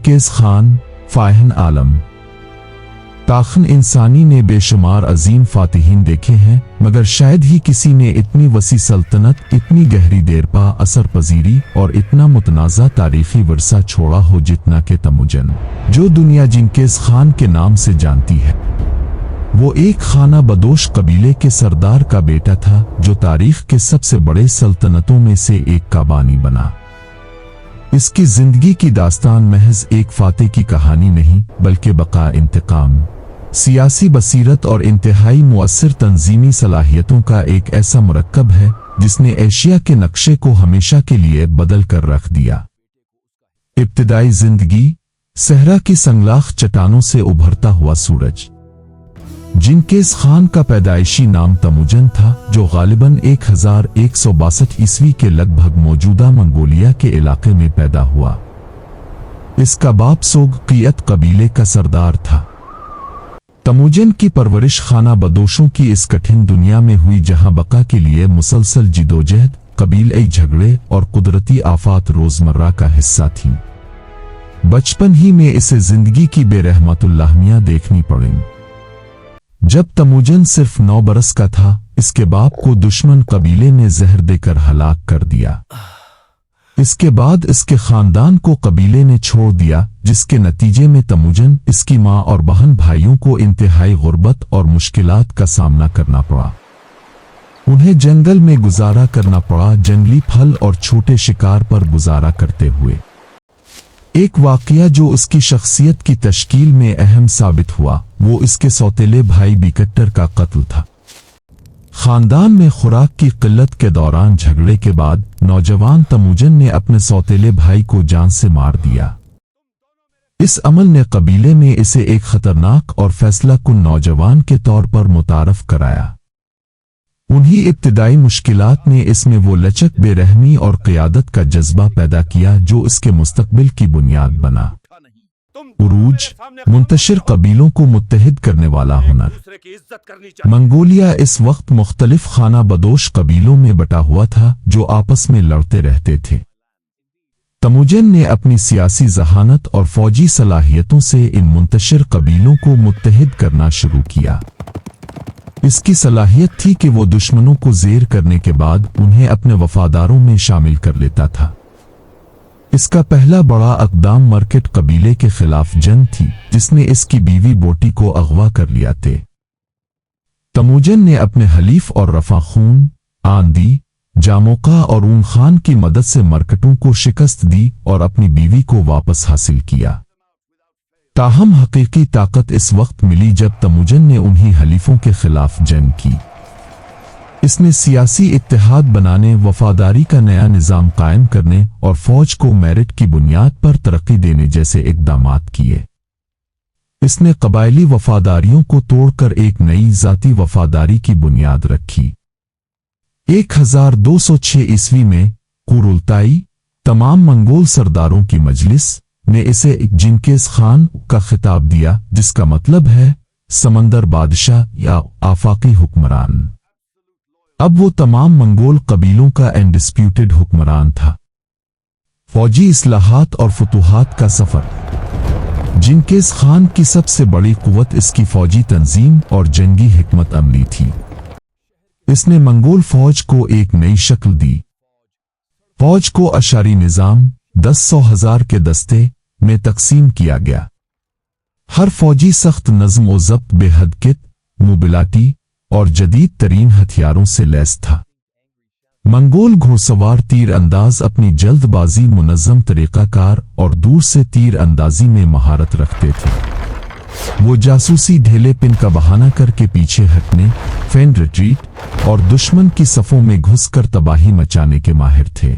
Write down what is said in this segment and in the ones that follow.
جنکیز خان فاتح عالم۔ تاخن انسانی نے بے شمار عظیم فاتحین دیکھے ہیں، مگر شاید ہی کسی نے اتنی وسیع سلطنت، اتنی گہری دیرپا اثر پذیری اور اتنا متنازع تاریخی ورثہ چھوڑا ہو جتنا کہ تموجن، جو دنیا جنکیز خان کے نام سے جانتی ہے۔ وہ ایک خانہ بدوش قبیلے کے سردار کا بیٹا تھا جو تاریخ کے سب سے بڑے سلطنتوں میں سے ایک کا بانی بنا۔ اس کی زندگی کی داستان محض ایک فاتح کی کہانی نہیں، بلکہ بقا، انتقام، سیاسی بصیرت اور انتہائی مؤثر تنظیمی صلاحیتوں کا ایک ایسا مرکب ہے جس نے ایشیا کے نقشے کو ہمیشہ کے لیے بدل کر رکھ دیا۔ ابتدائی زندگی، صحرا کی سنگلاخ چٹانوں سے ابھرتا ہوا سورج۔ جنکیز خان کا پیدائشی نام تموجن تھا، جو غالباً 1162 عیسوی کے لگ بھگ موجودہ منگولیا کے علاقے میں پیدا ہوا۔ اس کا باپ سوگ قیت قبیلے کا سردار تھا۔ تموجن کی پرورش خانہ بدوشوں کی اس کٹھن دنیا میں ہوئی جہاں بقا کے لیے مسلسل جدوجہد، قبیلئی جھگڑے اور قدرتی آفات روزمرہ کا حصہ تھیں۔ بچپن ہی میں اسے زندگی کی بے رحمت اللامیاں دیکھنی پڑیں۔ جب تموجن صرف 9 برس کا تھا، اس کے باپ کو دشمن قبیلے نے زہر دے کر ہلاک کر دیا۔ اس کے بعد اس کے خاندان کو قبیلے نے چھوڑ دیا، جس کے نتیجے میں تموجن، اس کی ماں اور بہن بھائیوں کو انتہائی غربت اور مشکلات کا سامنا کرنا پڑا۔ انہیں جنگل میں گزارا کرنا پڑا، جنگلی پھل اور چھوٹے شکار پر گزارا کرتے ہوئے۔ ایک واقعہ جو اس کی شخصیت کی تشکیل میں اہم ثابت ہوا، وہ اس کے سوتیلے بھائی بیکٹر کا قتل تھا۔ خاندان میں خوراک کی قلت کے دوران جھگڑے کے بعد نوجوان تموجن نے اپنے سوتیلے بھائی کو جان سے مار دیا۔ اس عمل نے قبیلے میں اسے ایک خطرناک اور فیصلہ کن نوجوان کے طور پر متعارف کرایا۔ انہی ابتدائی مشکلات نے اس میں وہ لچک، بے رحمی اور قیادت کا جذبہ پیدا کیا جو اس کے مستقبل کی بنیاد بنا۔ عروج، منتشر قبیلوں کو متحد کرنے والا ہنر۔ منگولیا اس وقت مختلف خانہ بدوش قبیلوں میں بٹا ہوا تھا جو آپس میں لڑتے رہتے تھے۔ تموجن نے اپنی سیاسی ذہانت اور فوجی صلاحیتوں سے ان منتشر قبیلوں کو متحد کرنا شروع کیا۔ اس کی صلاحیت تھی کہ وہ دشمنوں کو زیر کرنے کے بعد انہیں اپنے وفاداروں میں شامل کر لیتا تھا۔ اس کا پہلا بڑا اقدام مرکٹ قبیلے کے خلاف جنگ تھی، جس نے اس کی بیوی بوٹی کو اغوا کر لیا تھے۔ تموجن نے اپنے حلیف اور رفا خون، آندی، جاموقا اور اون خان کی مدد سے مرکٹوں کو شکست دی اور اپنی بیوی کو واپس حاصل کیا۔ تاہم حقیقی طاقت اس وقت ملی جب تموجن نے انہی حلیفوں کے خلاف جنگ کی۔ اس نے سیاسی اتحاد بنانے، وفاداری کا نیا نظام قائم کرنے اور فوج کو میرٹ کی بنیاد پر ترقی دینے جیسے اقدامات کیے۔ اس نے قبائلی وفاداریوں کو توڑ کر ایک نئی ذاتی وفاداری کی بنیاد رکھی۔ 1206 عیسوی میں قورلتائی، تمام منگول سرداروں کی مجلس، نے اسے جنکیز خان کا خطاب دیا، جس کا مطلب ہے سمندر بادشاہ یا آفاقی حکمران۔ اب وہ تمام منگول قبیلوں کا انڈسپیوٹڈ حکمران تھا۔ فوجی اصلاحات اور فتوحات کا سفر۔ جنکیز خان کی سب سے بڑی قوت اس کی فوجی تنظیم اور جنگی حکمت عملی تھی۔ اس نے منگول فوج کو ایک نئی شکل دی۔ فوج کو اشاری نظام 10,000 کے دستے میں تقسیم کیا گیا۔ ہر فوجی سخت نظم و ضبط، بے حد کت، موبلائٹی اور جدید ترین ہتھیاروں سے لیس تھا۔ منگول گھوڑسوار تیر انداز اپنی جلد بازی، منظم طریقہ کار اور دور سے تیر اندازی میں مہارت رکھتے تھے۔ وہ جاسوسی، ڈھیلے پن کا بہانہ کر کے پیچھے ہٹنے، فینڈ ریٹریٹ اور دشمن کی صفوں میں گھس کر تباہی مچانے کے ماہر تھے۔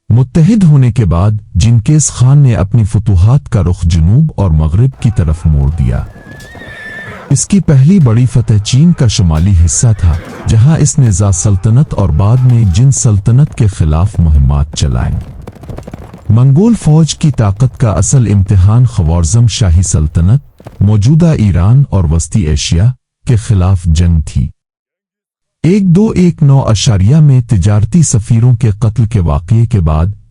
متحد ہونے کے بعد جنکیز خان نے اپنی فتوحات کا رخ جنوب اور مغرب کی طرف موڑ دیا۔ اس کی پہلی بڑی فتح چین کا شمالی حصہ تھا، جہاں اس نے زا سلطنت اور بعد میں جن سلطنت کے خلاف مہمات چلائیں۔ منگول فوج کی طاقت کا اصل امتحان خوارزم شاہی سلطنت، موجودہ ایران اور وسطی ایشیا کے خلاف جنگ تھی۔ 1219 میں تجارتی سفیروں کے قتل کے واقعے کے بعد